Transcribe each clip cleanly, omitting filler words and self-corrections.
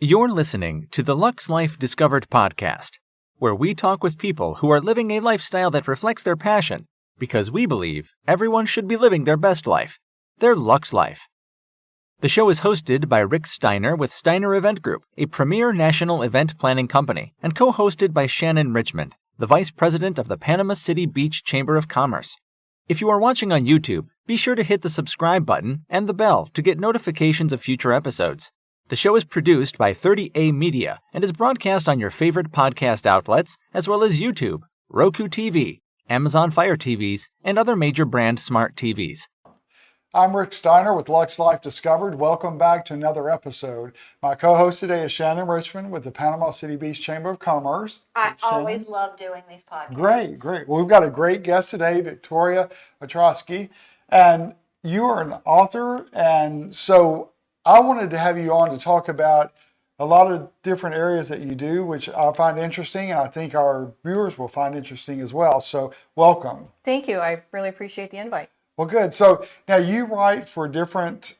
You're listening to the Luxe Life Discovered podcast, where we talk with people who are living a lifestyle that reflects their passion, because we believe everyone should be living their best life, their Luxe Life. The show is hosted by Rick Steiner with Steiner Event Group, a premier national event planning company, and co-hosted by Shannon Richmond, the Vice President of the Panama City Beach Chamber of Commerce. If you are watching on YouTube, be sure to hit the subscribe button and the bell to get notifications of future episodes. The show is produced by 30A Media and is broadcast on your favorite podcast outlets, as well as YouTube, Roku TV, Amazon Fire TVs, and other major brand smart TVs. I'm Rick Steiner with Luxe Life Discovered. Welcome back to another episode. My co-host today is Shannon Richmond with the Panama City Beach Chamber of Commerce. I always love doing these podcasts. Great. Well, we've got a great guest today, Victoria Ostrowski, and you are an author, and so I wanted to have you on to talk about a lot of different areas that you do, which I find interesting, and I think our viewers will find interesting as well. So welcome. Thank you. I really appreciate the invite. Well, good. So now you write for different,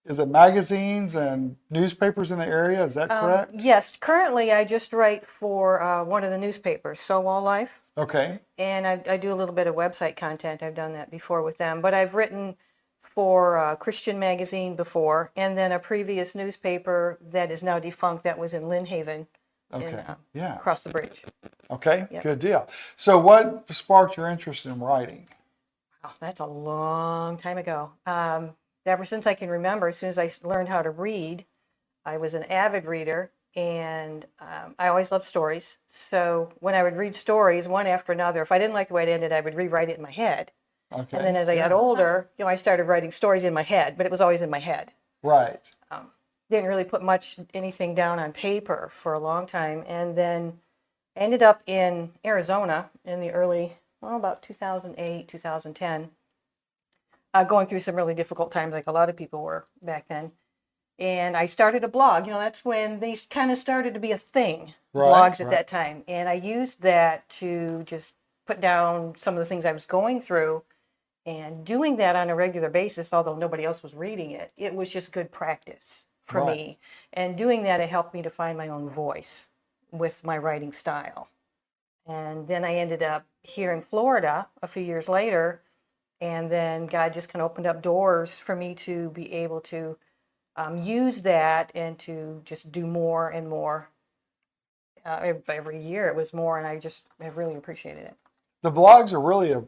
is it magazines and newspapers in the area? Is that correct? Yes. Currently, I just write for one of the newspapers, So Wall Life. Okay. And I do a little bit of website content. I've done that before with them. But I've written for Christian Magazine before, and then a previous newspaper that is now defunct that was in Lynn Haven, across the bridge. Okay, Yep. Good deal. So what sparked your interest in writing? Oh, that's a long time ago. Ever since I can remember, as soon as I learned how to read, I was an avid reader, and I always loved stories. So when I would read stories, one after another, if I didn't like the way it ended, I would rewrite it in my head. Okay. And then as I got older, I started writing stories in my head, but it was always in my head. Right. Didn't really put anything down on paper for a long time. And then ended up in Arizona in the early, about 2008, 2010, going through some really difficult times like a lot of people were back then. And I started a blog. That's when they kind of started to be a thing, blogs at that time. And I used that to just put down some of the things I was going through. And doing that on a regular basis, although nobody else was reading it, it was just good practice for me. And doing that, it helped me to find my own voice with my writing style. And then I ended up here in Florida a few years later, and then God just kind of opened up doors for me to be able to use that and to just do more and more. Every year it was more, and I just have really appreciated it. The blogs are really a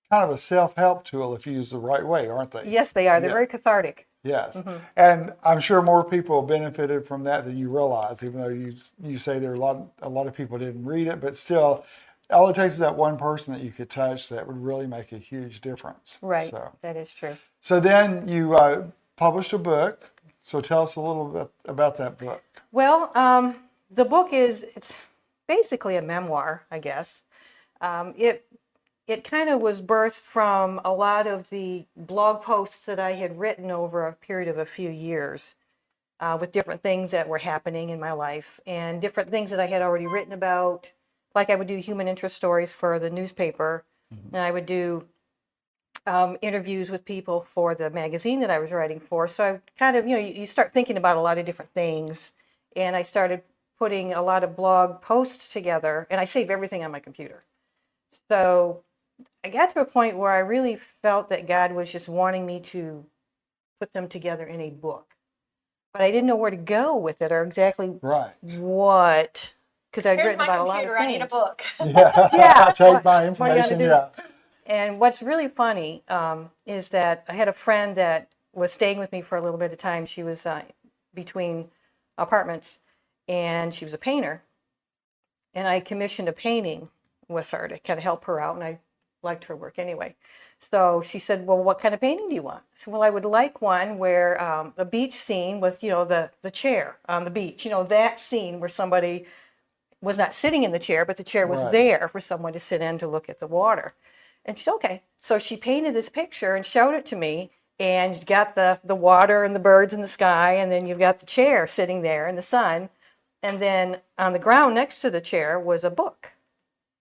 kind of a self-help tool if used the right way, aren't they? Yes, they are. They're very cathartic. Yes. Mm-hmm. And I'm sure more people benefited from that than you realize, even though you say there are a lot of people didn't read it, but still, all it takes is that one person that you could touch that would really make a huge difference. Right. So, that is true. So then you published a book. So tell us a little bit about that book. Well, the book it's basically a memoir, I guess. It kind of was birthed from a lot of the blog posts that I had written over a period of a few years with different things that were happening in my life and different things that I had already written about. Like I would do human interest stories for the newspaper, and I would do interviews with people for the magazine that I was writing for. So I kind of, you start thinking about a lot of different things, and I started putting a lot of blog posts together, and I save everything on my computer. So I got to a point where I really felt that God was just wanting me to put them together in a book. But I didn't know where to go with it or exactly what, because I'd written about a lot of things. I need a book. Yeah. Take my information. Yeah. And what's really funny is that I had a friend that was staying with me for a little bit of time. She was between apartments, and she was a painter. And I commissioned a painting with her to kind of help her out, and I liked her work anyway. So she said, well, what kind of painting do you want? I said, well, I would like one where a beach scene with, the chair on the beach, that scene where somebody was not sitting in the chair, but the chair was there for someone to sit in to look at the water. And she said, okay. So she painted this picture and showed it to me, and you got the water and the birds in the sky, and then you've got the chair sitting there in the sun, and then on the ground next to the chair was a book.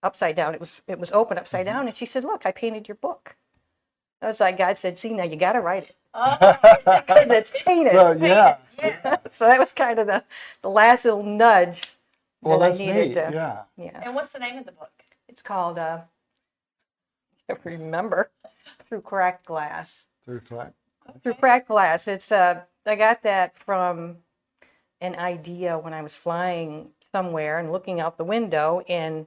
Upside down. It was open upside down. And she said, look, I painted your book. I was like, God said, see, now you got to write it. Oh, Because it's painted. So, yeah. yeah. So that was kind of the last little nudge Well, that I that's needed neat. to. Yeah. Yeah. And what's the name of the book? It's called, I can't remember, Through Cracked Glass. Through collect. Through Cracked Glass. It's I got that from an idea when I was flying somewhere and looking out the window, and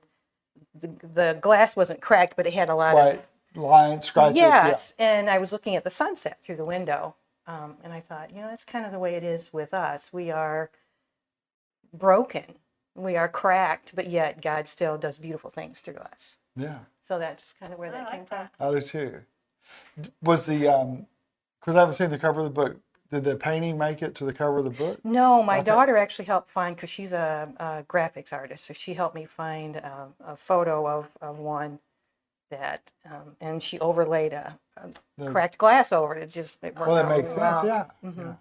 the glass wasn't cracked, but it had a lot of Right. Lines, scratches. yes. And I was looking at the sunset through the window, and I thought, that's kind of the way it is with us. We are broken, we are cracked, but yet God still does beautiful things through us. Yeah. So that's kind of where I that like came from. I do too. Was the, because I haven't seen the cover of the book, did the painting make it to the cover of the book? No, my Okay. daughter actually helped find, because she's a graphics artist, so she helped me find a photo of one that, and she overlaid a The- cracked glass over it. It worked Well, that out makes really sense. well. Yeah. Mm-hmm. Yeah.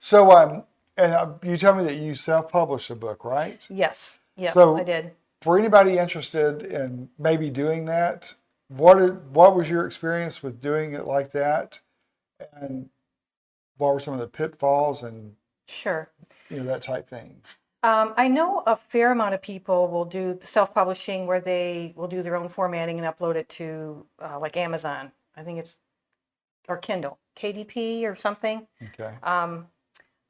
So, and you tell me that you self-published a book, right? Yes, yeah, So- I did. For anybody interested in maybe doing that, what was your experience with doing it like that, and what were some of the pitfalls and Sure. that type thing? I know a fair amount of people will do self-publishing where they will do their own formatting and upload it to like Amazon. I think it's, or Kindle, KDP or something. Okay.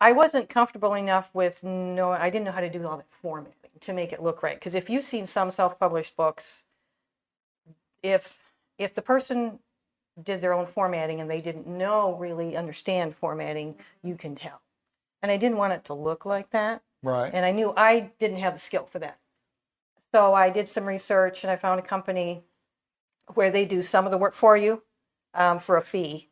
I wasn't comfortable enough with, I didn't know how to do all that formatting to make it look right. Because if you've seen some self-published books, if the person did their own formatting and they didn't really understand formatting, you can tell. And I didn't want it to look like that. Right. And I knew I didn't have the skill for that. So I did some research and I found a company where they do some of the work for you for a fee.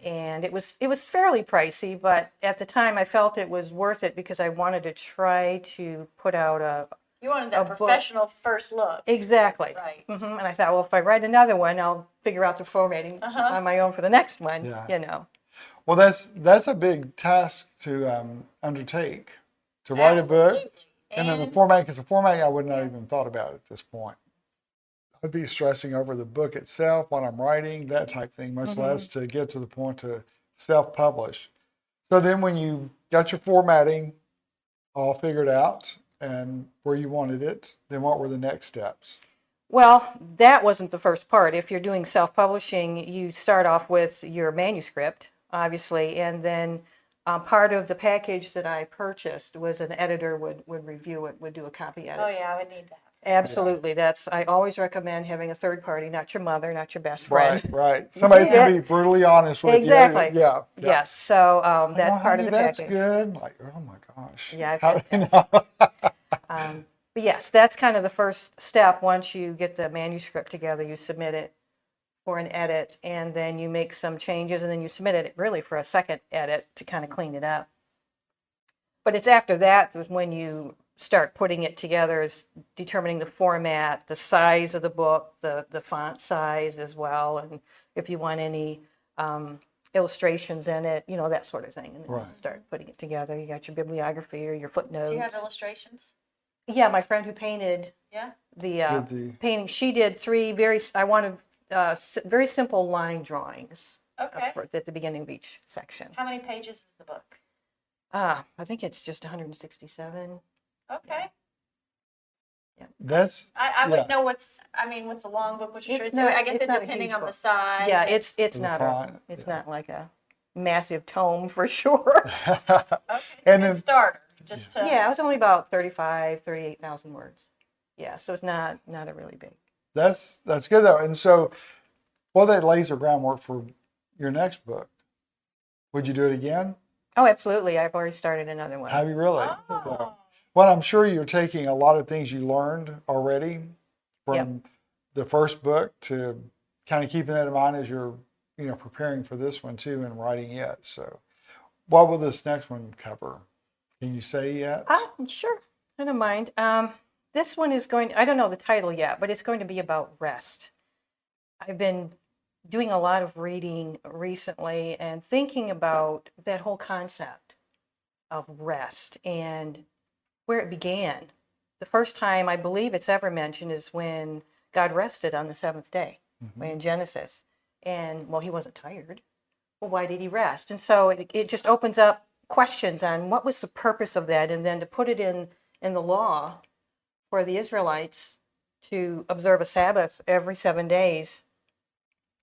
And it was fairly pricey, but at the time I felt it was worth it because I wanted to try to put out You wanted A that book. professional first look. exactly. Right. And I thought, well, if I write another one, I'll figure out the formatting on my own for the next one. Yeah. Well, that's a big task to undertake, to write a book, Absolutely. and then the format. Because the formatting I would not even thought about at this point. I'd be stressing over the book itself, what I'm writing, that type thing, much less to get to the point to self-publish. So then when you got your formatting all figured out and where you wanted it, then what were the next steps? Well, that wasn't the first part. If you're doing self-publishing, you start off with your manuscript, obviously, and then part of the package that I purchased was an editor would review it, would do a copy edit. Oh yeah, I would need that. Absolutely. I always recommend having a third party, not your mother, not your best friend. Right. Somebody Yeah. can be brutally honest with Exactly. you. Yeah. Yes. So Like, that's oh, part honey, of the that's package. good. Like, oh my gosh. Yeah, I've How, had But yes, that's kind of the first step. Once you get the manuscript together, you submit it for an edit, and then you make some changes, and then you submit it really for a second edit to kind of clean it up. But it's after that when you start putting it together, is determining the format, the size of the book, the font size as well, and if you want any illustrations in it, that sort of thing. And then you start putting it together. You got your bibliography or your footnotes. Do you have illustrations? Yeah, my friend who painted Yeah. the painting, she did I wanted very simple line drawings Okay. at the beginning of each section. How many pages is the book? I think it's just 167. Okay. that's I wouldn't know what's a long book, what's a short. I guess it's not a depending huge on the book. size. Yeah, it's the not font, not like a massive tome for sure. Okay. And And then- then starter, just to. Yeah, it was only about 38,000 words. Yeah, so it's not a really big. that's good though. And so, well, that lays the groundwork for your next book. Would you do it again? Oh, absolutely. I've already started another one. Have you really? Oh. So, well, I'm sure you're taking a lot of things you learned already from Yep. the first book to kind of keeping that in mind as you're, preparing for this one too and writing it. So, what will this next one cover? Can you say yet? Sure. I don't mind. This one is I don't know the title yet, but it's going to be about rest. I've been doing a lot of reading recently and thinking about that whole concept of rest and where it began. The first time I believe it's ever mentioned is when God rested on the seventh day, in Genesis. And, well, he wasn't tired. Well, why did he rest? And so it just opens up questions on what was the purpose of that, and then to put it in the law for the Israelites to observe a Sabbath every 7 days,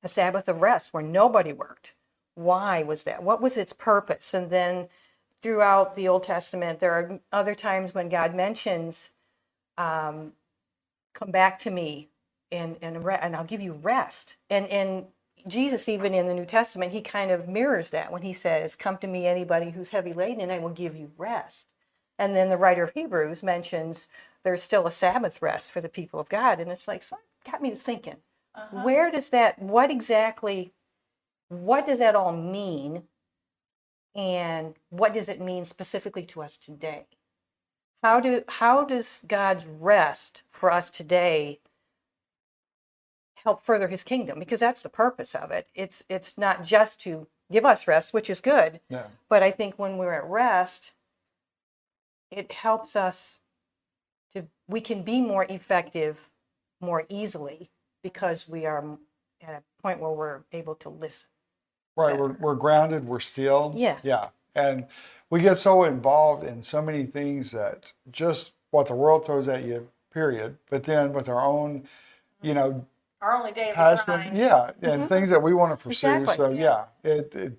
a Sabbath of rest where nobody worked. Why was that? What was its purpose? And then throughout the Old Testament, there are other times when God mentions, come back to me and I'll give you rest. And Jesus, even in the New Testament, he kind of mirrors that when he says, come to me, anybody who's heavy laden, and I will give you rest. And then the writer of Hebrews mentions there's still a Sabbath rest for the people of God. And it's like, so it got me to thinking, where does that, what does that all mean? And what does it mean specifically to us today? How does God's rest for us today help further his kingdom? Because that's the purpose of it. It's not just to give us rest, which is good. Yeah. But I think when we're at rest, it helps us we can be more effective more easily because we are at a point where we're able to listen. Right. We're grounded. We're still. Yeah. Yeah. And we get so involved in so many things that just what the world throws at you, period. But then with our own, Our only daily passion, grind. yeah, and things that we want to pursue. Exactly. So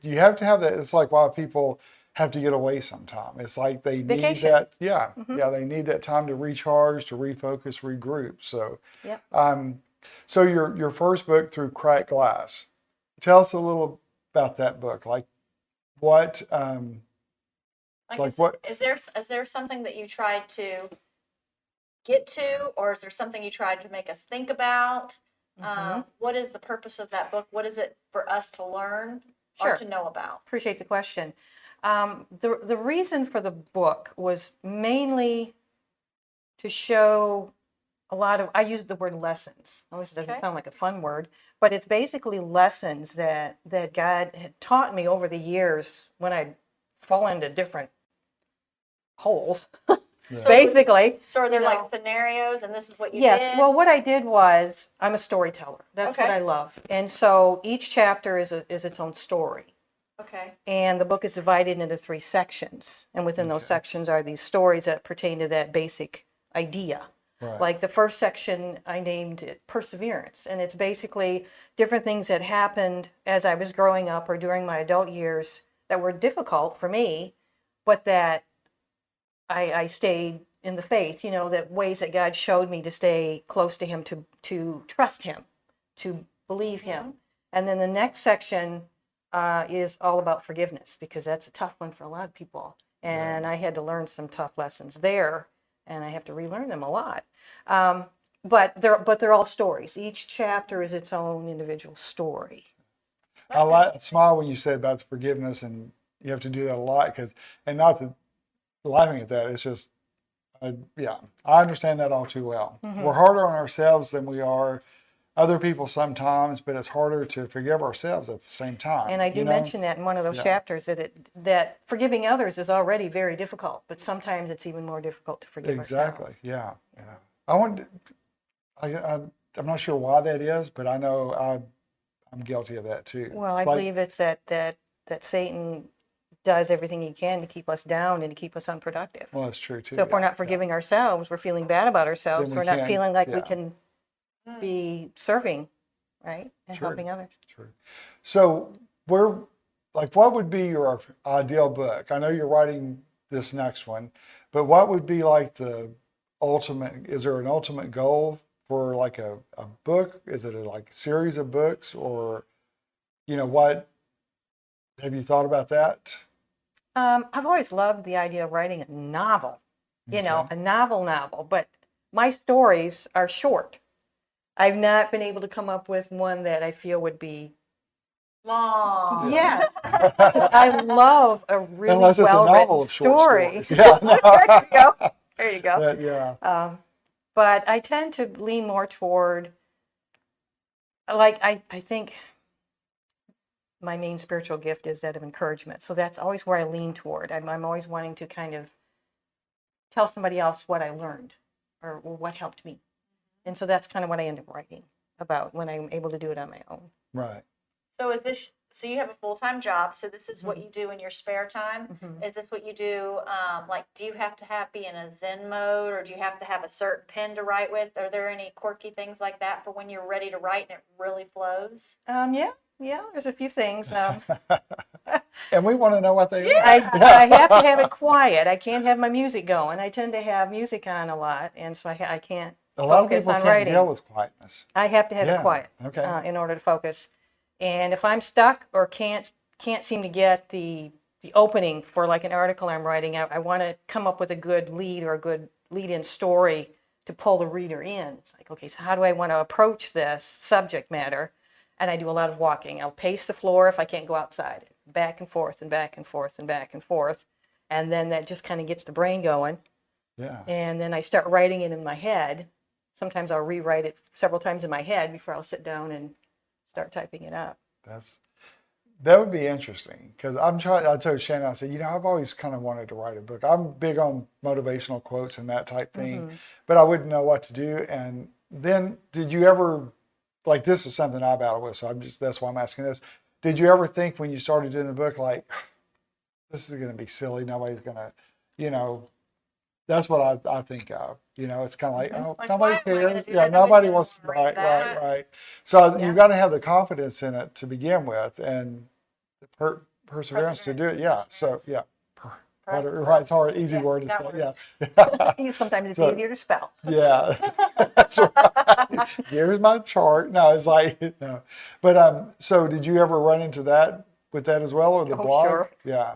you have to have that. It's like why people have to get away sometime. It's like they Vacation. need that. Yeah. They need that time to recharge, to refocus, regroup. So, Yep. So your first book, Through Cracked Glass. Tell us a little about that book. Like what? Is there something that you tried to get to, or is there something you tried to make us think about? What is the purpose of that book? What is it for us to learn or Sure. to know about? Appreciate the question. The reason for the book was mainly to show I use the word lessons. Obviously, it doesn't sound like a fun word, but it's basically lessons that God had taught me over the years when I'd fall into different holes, basically. So are there you know. like scenarios, and this is what you Yes. did? Well, what I did was I'm a storyteller. That's what Okay. I love. And so each chapter is its own story. Okay. And the book is divided into 3 sections. And within those sections are these stories that pertain to that basic idea. Right. Like the first section, I named it Perseverance. And it's basically different things that happened as I was growing up or during my adult years that were difficult for me, but that I stayed in the faith, that ways that God showed me to stay close to him, to trust him, to believe him. And then the next section is all about forgiveness, because that's a tough one for a lot of people. And I had to learn some tough lessons there, and I have to relearn them a lot. But they're all stories. Each chapter is its own individual story. I smile when you said about the forgiveness, and you have to do that a lot and not that laughing at that. It's just, I understand that all too well. We're harder on ourselves than we are other people sometimes, but it's harder to forgive ourselves at the same time. And I do mention that in one of those chapters that forgiving others is already very difficult, but sometimes it's even more difficult to forgive ourselves. Yeah. I'm not sure why that is, but I know I'm guilty of that too. Well, I believe it's that Satan does everything he can to keep us down and to keep us unproductive. Well, that's true too. So if we're not forgiving ourselves, we're feeling bad about ourselves. Then We're not feeling like we yeah. can be serving, right, and True. helping others. True. So what would be your ideal book? I know you're writing this next one, but what would be like the ultimate? Is there an ultimate goal for like a book? Is it a series of books, or what? Have you thought about that? I've always loved the idea of writing a novel, a novel, but my stories are short. I've not been able to come up with one that I feel would be long. Yeah. I love a really Unless it's a novel well-written of short story. stories. Yeah. There you go. Yeah. But I tend to lean more toward, I think my main spiritual gift is that of encouragement. So that's always where I lean toward. I'm always wanting to kind of tell somebody else what I learned or what helped me. And so that's kind of what I end up writing about when I'm able to do it on my own. Right. So is this, so you have a full-time job, so this is what Mm-hmm. you do in your spare time? Is this what you do, like, do you have to be in a Zen mode, or do you have to have a certain pen to write with? Are there any quirky things like that for when you're ready to write and it really flows? Yeah, there's a few things. And we want to know what they are. I have to have it quiet. I can't have my music going. I tend to have music on a lot, and so I can't A lot of focus people on can't writing. deal with quietness. I have to have Yeah, it quiet okay. in order to focus. And if I'm stuck or can't seem to get the opening for like an article I'm writing, I want to come up with a good lead or a good lead-in story to pull the reader in. It's like, okay, so how do I want to approach this subject matter? And I do a lot of walking. I'll pace the floor if I can't go outside, back and forth and back and forth and back and forth. And then that just kind of gets the brain going. Yeah. And then I start writing it in my head. Sometimes I'll rewrite it several times in my head before I'll sit down and start typing it up. That would be interesting, because I told Shannon, I said, I've always kind of wanted to write a book. I'm big on motivational quotes and that type thing, but I wouldn't know what to do. And then did you ever, like, this is something I battle with, so that's why I'm asking this. Did you ever think when you started doing the book, like, this is going to be silly, nobody's going to, that's what I think of. It's kind of like, oh, Like, nobody why am I gonna cares. do Yeah, that? nobody Nobody's wants, gonna read that. right. So Yeah. you've got to have the confidence in it to begin with, and the perseverance to do it. Yeah. So, yeah. Right. It's hard, easy word to that say. word. Yeah. Sometimes it's So- easier to spell. Yeah. That's right. Here's my chart. No, it's like, no. But, so did you ever run into that with that as well, or the Oh, blog? sure. Yeah.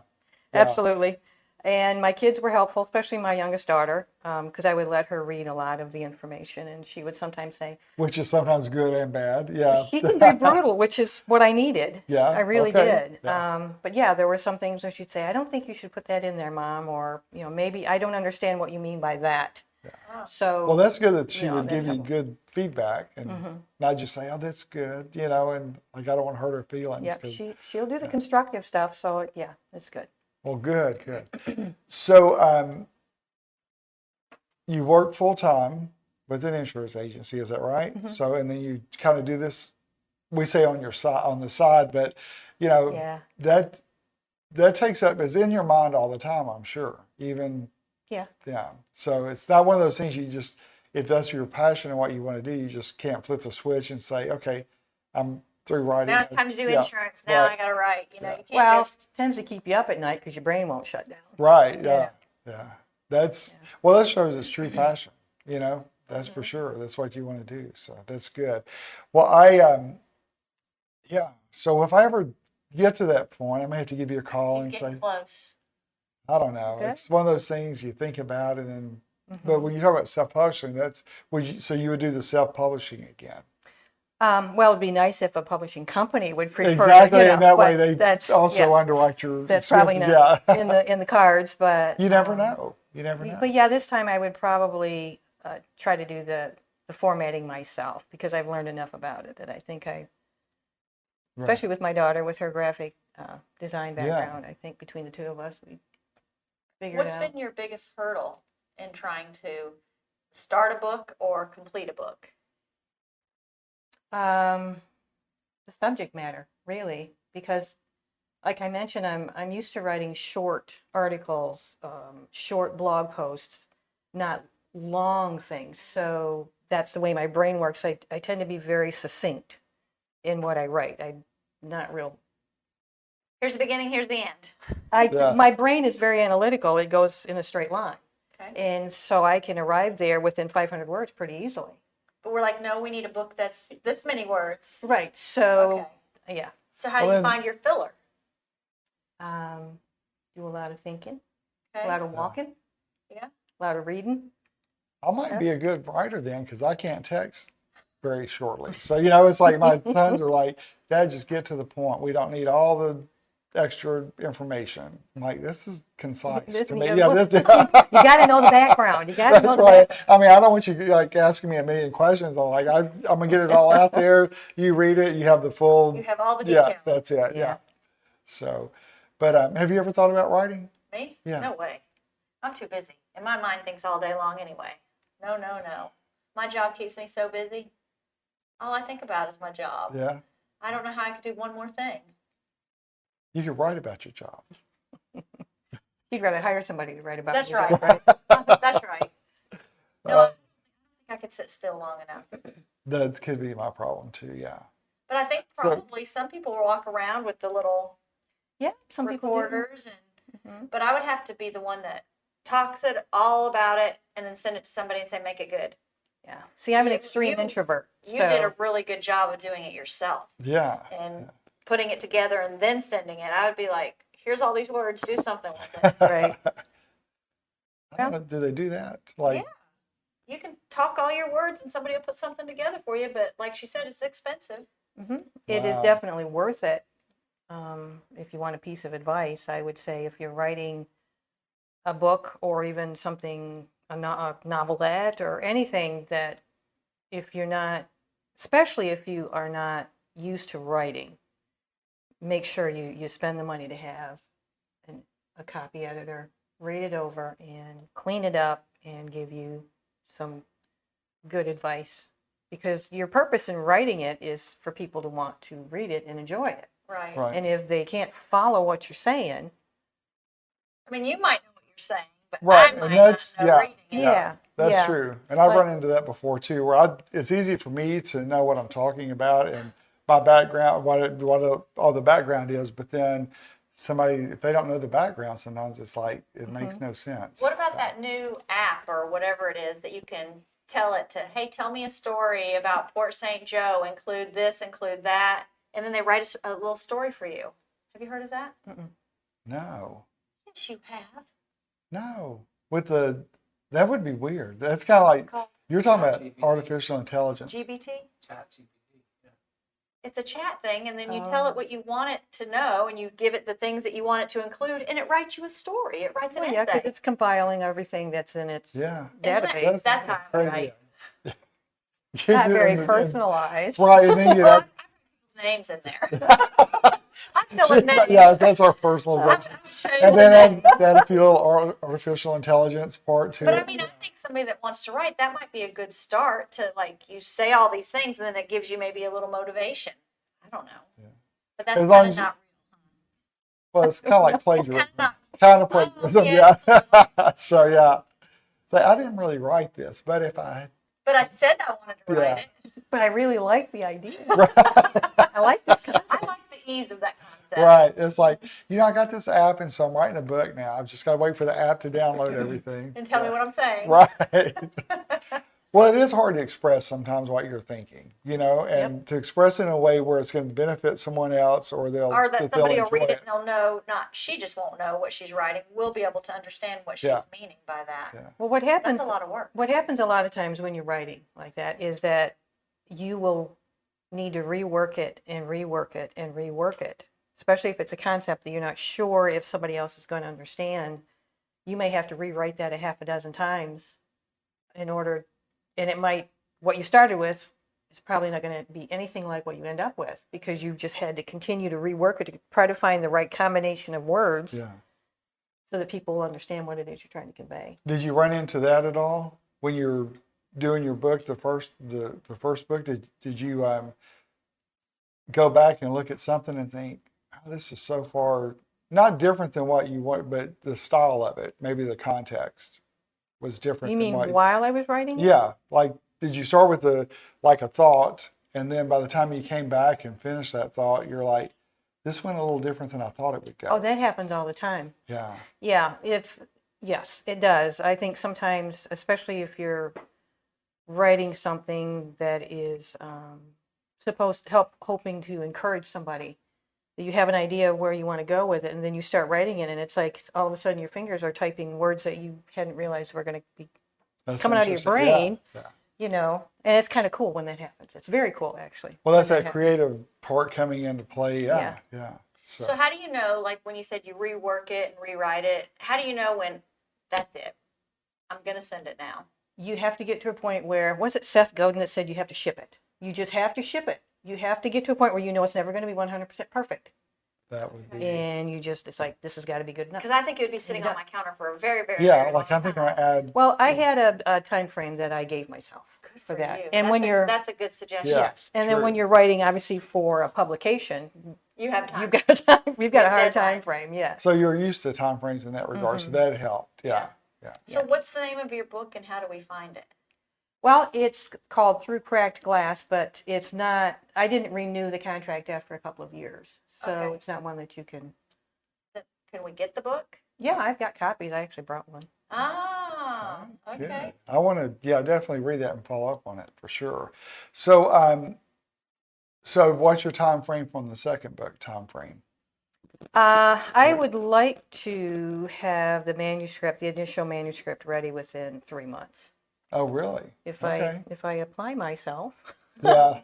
Absolutely. And my kids were helpful, especially my youngest daughter, because I would let her read a lot of the information, and she would sometimes say, Which is sometimes good and bad. Yeah. she can be brutal, which is what I needed. Yeah, I really okay. did. Yeah. But yeah, there were some things where she'd say, I don't think you should put that in there, Mom, or, maybe I don't understand what you mean by that. So, Well, that's good that she would that's give you helpful. good feedback and not just say, oh, that's good, and like, I don't want to hurt her feelings. Yep, 'cause- she'll do the constructive stuff, so yeah, it's good. Well, good. So, you work full time with an insurance agency, is that right? So, and then you kind of do this, we say on the side, but Yeah. that takes up, is in your mind all the time, I'm sure. Even, Yeah. yeah. So it's not one of those things if that's your passion and what you want to do, you just can't flip the switch and say, okay, I'm through writing. Now it's time to do Yeah. insurance. Now Right. I got to write. You can't Well, just. tends to keep you up at night because your brain won't shut down. Right. Yeah. Well, that shows it's true passion, that's for sure. That's what you want to do. So that's good. Well, yeah. So if I ever get to that point, I may have to give you a call He's and getting say, close. I don't know. Okay. It's one of those things you think about, and then, but when you talk about self-publishing, so you would do the self-publishing again. Well, it'd be nice if a publishing company would prefer. Exactly, and that way but they that's, also yeah, underwrite your that's probably expenses. not Yeah. in the cards, but You never know. You never know. But yeah, this time I would probably try to do the formatting myself, because I've learned enough about it that I think especially with my daughter, with her graphic design background, I think between the two of us, we figured What's out. been your biggest hurdle in trying to start a book or complete a book? The subject matter, really, because like I mentioned, I'm used to writing short articles, short blog posts, not long things. So that's the way my brain works. I tend to be very succinct in what I write. I'm not real. Here's the beginning, here's the end. Yeah. My brain is very analytical. It goes in a straight line. Okay. And so I can arrive there within 500 words pretty easily. But we're like, no, we need a book that's this many words. Right. So, Okay. yeah. So how do you find your filler? Do a lot of thinking, Okay. a lot of walking, Yeah. a lot of reading. I might be a good writer then, because I can't text very shortly. So, it's like my sons are like, Dad, just get to the point. We don't need all the extra information. I'm like, this is concise to me. Yeah, You this. got to know the background. You got to That's know the right. background. I mean, I don't want you like asking me a million questions. I'm like, I'm gonna get it all out there. You read it. You have the full. You have all the details. Yeah, that's it. Yeah. Yeah. So, but have you ever thought about writing? Me? Yeah. No way. I'm too busy. And my mind thinks all day long anyway. No. My job keeps me so busy. All I think about is my job. Yeah. I don't know how I could do one more thing. You could write about your job. You'd rather hire somebody to write about That's your right. job, right? That's right. No, I don't think I could sit still long enough. That could be my problem too. Yeah. But I think So- probably some people will walk around with the little Yeah, some people do. recorders, but I would have to be the one that talks it all about it and then send it to somebody and say, make it good. Yeah. See, I'm an You- extreme you- introvert. You did a really good job of doing it yourself Yeah. and putting it together and then sending it. I would be like, here's all these words, do something with it. Right. I don't know. Do they do that? Like, Yeah. You can talk all your words and somebody will put something together for you, but like she said, it's expensive. It is Wow. definitely worth it. If you want a piece of advice, I would say if you're writing a book or even something, a novelette or anything that if you're not, especially if you are not used to writing, make sure you spend the money to have a copy editor read it over and clean it up and give you some good advice. Because your purpose in writing it is for people to want to read it and enjoy it. Right. right. And if they can't follow what you're saying, I mean, you might know what you're saying, but Right, I and might that's- not know yeah. reading it. yeah, That's yeah. true. And I've But- run into that before too, where it's easy for me to know what I'm talking about and my background, all the background is, but then somebody, if they don't know the background, sometimes it's like, it makes no sense. What about that new app or whatever it is that you can tell it to, hey, tell me a story about Port St. Joe, include this, include that, and then they write a little story for you. Have you heard of that? No, Yes, you have. no. That would be weird. That's kind of like, Called you're talking about ChatGPT. artificial intelligence. GBT. ChatGPT. Yeah. It's a chat thing, and then you tell it what you want it to know, and you give it the things that you want it to include, and it writes you a story. It writes an Well, yeah, because essay. it's compiling everything that's in its Yeah. database. That's how I crazy. write. Not very And- personalized. Right, and then you Well, I have, have people's names in there. I'm filling names. yeah, that's our personalization. And then add a few little artificial intelligence part to But it. I mean, I think somebody that wants to write, that might be a good start to like you say all these things and then it gives you maybe a little motivation. I don't know. Yeah. But that's As long kind as of you- not Well, it's kind of like kind plagiarism. of not. Kind of plagiarism, yeah. yeah. So, yeah. So I didn't really write this, but if I, But I said I wanted to write Yeah. it. But I really like the idea. I like this concept. I like the ease of that concept. right, it's like, I got this app, and so I'm writing a book now. I've just got to wait for the app to download everything. And tell me what I'm saying. Right. Well, it is hard to express sometimes what you're thinking, and to express it in a way where it's going to benefit someone else, or Or that they'll somebody will enjoy read it and they'll know, she just won't know what she's writing. We'll be able to understand what she's Yeah. meaning by that. Yeah. Well, what happens? That's a lot of work. What happens a lot of times when you're writing like that is that you will need to rework it and rework it and rework it, especially if it's a concept that you're not sure if somebody else is going to understand. You may have to rewrite that a half a dozen times in order, and it might, what you started with is probably not going to be anything like what you end up with because you just had to continue to rework it to try to find the right combination of words Yeah. so that people will understand what it is you're trying to convey. Did you run into that at all when you're doing your book, the first book? Did you go back and look at something and think, oh, this is so far not different than what you want, but the style of it, maybe the context was different. You than mean what, while I was writing it? Yeah, like did you start with a thought, and then by the time you came back and finished that thought, you're like, this went a little different than I thought it would go. Oh, that happens all the time. Yeah. Yeah, yes, it does. I think sometimes, especially if you're writing something that is supposed to hoping to encourage somebody, that you have an idea of where you want to go with it, and then you start writing it, and it's like all of a sudden your fingers are typing words that you hadn't realized were going to be That's coming out of your interesting. brain. Yeah. And it's kind of cool when that happens. It's very cool, actually. Well, that's when that happens. creative part coming into play. Yeah. So how do you know, like when you said you rework it and rewrite it, how do you know when that's it? I'm going to send it now. You have to get to a point where, was it Seth Godin that said you have to ship it? You just have to ship it. You have to get to a point where you know it's never going to be 100% perfect. That would be. And it's like, this has got to be good enough. Because I think it would be sitting on my counter for a very, very, Yeah, very like long I think time. I add. Well, I had a time frame that I gave myself. Good for that. you. And when That's a good suggestion. Yeah. yes, and then true. when you're writing, obviously for a publication, You have time. you've got you've got a hard deadlines. time frame. Yes. So you're used to time frames in that regard, so that helped. Yeah. So what's the name of your book and how do we find it? Well, it's called Through Cracked Glass, but it's not. I didn't renew the contract after a couple of years, so Okay. it's not one that you can. Can we get the book? Yeah, I've got copies. I actually brought one. Ah, Good. okay. I want to, definitely read that and follow up on it for sure. So, so what's your time frame on the second book? Time frame? I would like to have the manuscript, the initial manuscript, ready within 3 months. Oh, really? If Okay. I apply myself. Yeah.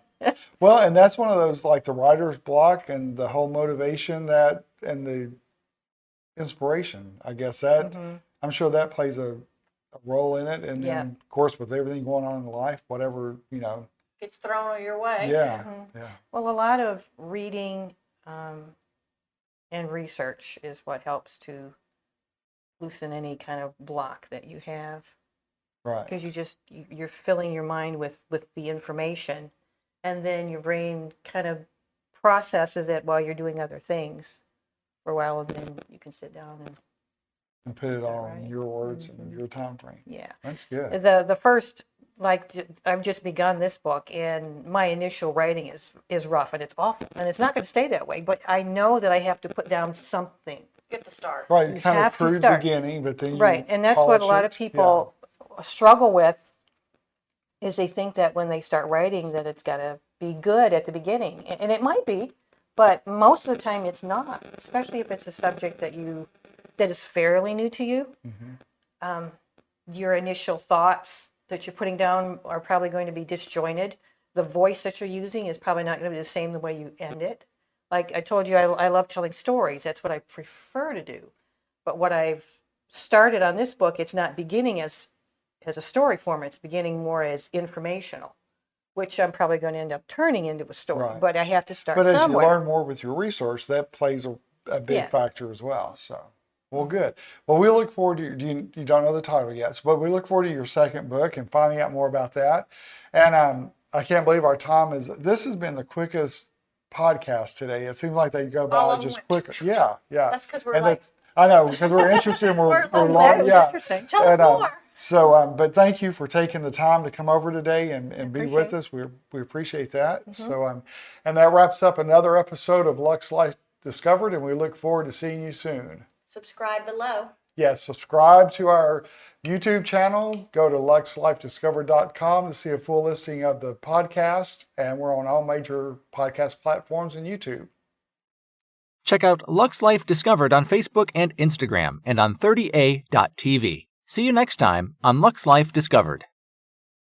Well, and that's one of those like the writer's block and the whole motivation and the inspiration. I guess that I'm sure that plays a role in it. And then of course with everything going on in life, whatever, It's thrown your way. yeah. Well, a lot of reading and research is what helps to loosen any kind of block that you have. Right. Because you're filling your mind with the information, and then your brain kind of processes it while you're doing other things for a while, and then you can sit down And put it all in right? your words and your time frame. yeah. That's good. The first, like, I've just begun this book, and my initial writing is rough and it's awful, and it's not going to stay that way. But I know that I have to put down something. You have to start. Right. You You kind of have to crude start. beginning, but then you Right, and that's what a polish lot of it. people struggle with, is they think that when they start writing that it's got to be good at the beginning, and it might be, but most of the time it's not, especially if it's a subject that is fairly new to you. Your initial thoughts that you're putting down are probably going to be disjointed. The voice that you're using is probably not going to be the same the way you end it. Like I told you, I love telling stories. That's what I prefer to do. But what I've started on this book, it's not beginning as a story form. It's beginning more as informational, which I'm probably going to end up turning into a story. Right. But I have to start But as you somewhere. learn more with your research, that plays a big Yeah. factor as well. So, well, good. Well, we look forward to you don't know the title yet, but we look forward to your second book and finding out more about that. And I can't believe our time this has been the quickest podcast today. It seems like they go All by of them just went quicker. Yeah. That's because we're And like, I know, because we're interested and we're We're long. That was Yeah. interesting. tell us more. So, but thank you for taking the time to come over today and be appreciate with us. We appreciate that. So, and that wraps up another episode of Luxe Life Discovered, and we look forward to seeing you soon. subscribe below. Yes, subscribe to our YouTube channel. Go to luxelifediscovered.com to see a full listing of the podcast, and we're on all major podcast platforms and YouTube. Check out Luxe Life Discovered on Facebook and Instagram and on 30a.tv. See you next time on Luxe Life Discovered.